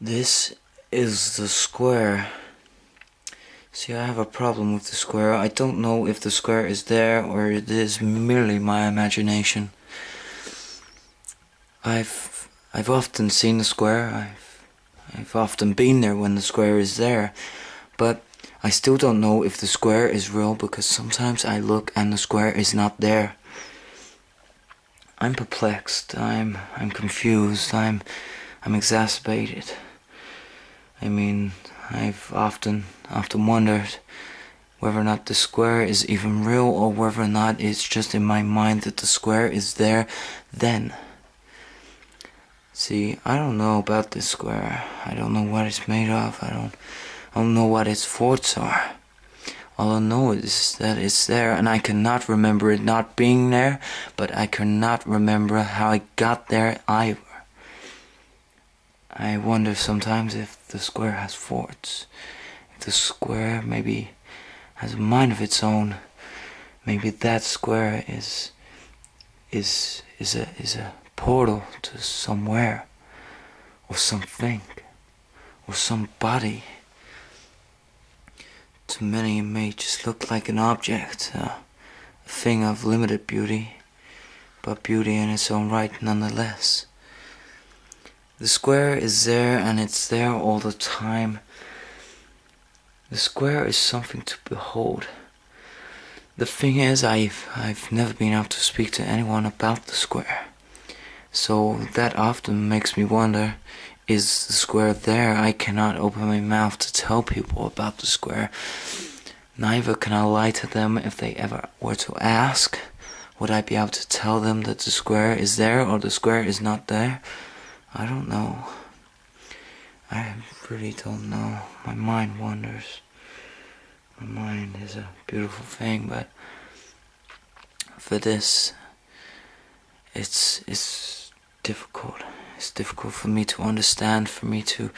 This is the square. See, I have a problem with the square. I don't know if the square is there or it is merely my imagination. I've often seen the square. I've often been there when the square is there, but I still don't know if the square is real, because sometimes I look and the square is not there. I'm perplexed. I'm confused. I'm exacerbated. I mean, I've often wondered whether or not the square is even real, or whether or not it's just in my mind that the square is there then. See, I don't know about this square. I don't know what it's made of. I don't know what its faults are. All I know is that it's there, and I cannot remember it not being there, but I cannot remember how I got there either. I wonder sometimes if the square has faults. If the square maybe has a mind of its own. Maybe that square is a portal to somewhere, or something, or somebody. To many it may just look like an object, a thing of limited beauty, but beauty in its own right nonetheless. The square is there, and it's there all the time. The square is something to behold. The thing is, I've never been able to speak to anyone about the square. So that often makes me wonder, is the square there? I cannot open my mouth to tell people about the square. Neither can I lie to them if they ever were to ask. Would I be able to tell them that the square is there or the square is not there? I don't know. I really don't know. My mind wanders. My mind is a beautiful thing, but for this, it's difficult. It's difficult for me to understand, for me to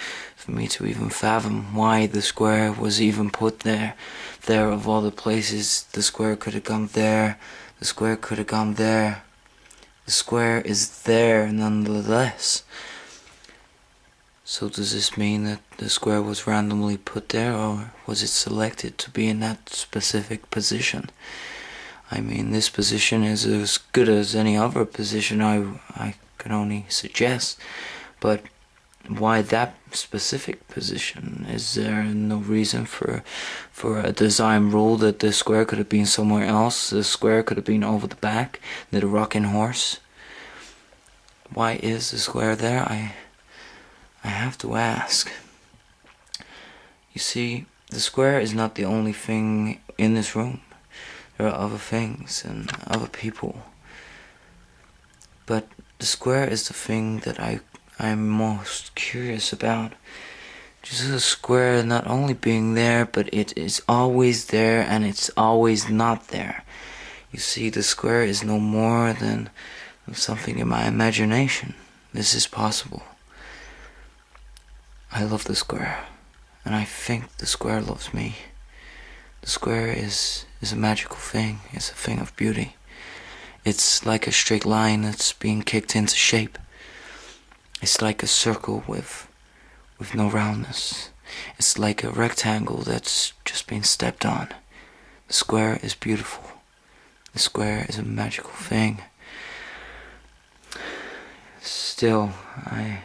even fathom why the square was even put there. There, of all the places, the square could have gone there. The square could have gone there. The square is there nonetheless. So does this mean that the square was randomly put there, or was it selected to be in that specific position? I mean, this position is as good as any other position I can only suggest, but why that specific position? Is there no reason for a design rule that the square could have been somewhere else? The square could have been over the back, near the rocking horse. Why is the square there? I have to ask. You see, the square is not the only thing in this room. There are other things and other people. But the square is the thing that I'm most curious about. Just the square not only being there, but it is always there and it's always not there. You see, the square is no more than something in my imagination. This is possible. I love the square, and I think the square loves me. The square is a magical thing. It's a thing of beauty. It's like a straight line that's being kicked into shape. It's like a circle with no roundness. It's like a rectangle that's just been stepped on. The square is beautiful. The square is a magical thing. Still, I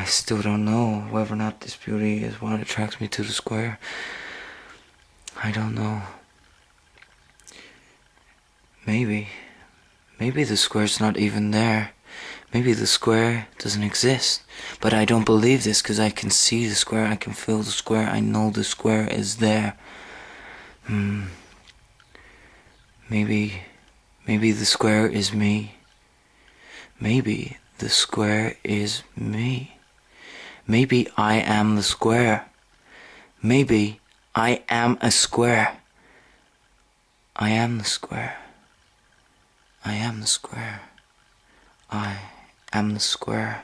still don't know whether or not this beauty is what attracts me to the square. I don't know. Maybe the square's not even there. Maybe the square doesn't exist. But I don't believe this, because I can see the square, I can feel the square, I know the square is there. Maybe the square is me. Maybe the square is me. Maybe I am the square. Maybe I am a square. I am the square. I am the square. I am the square.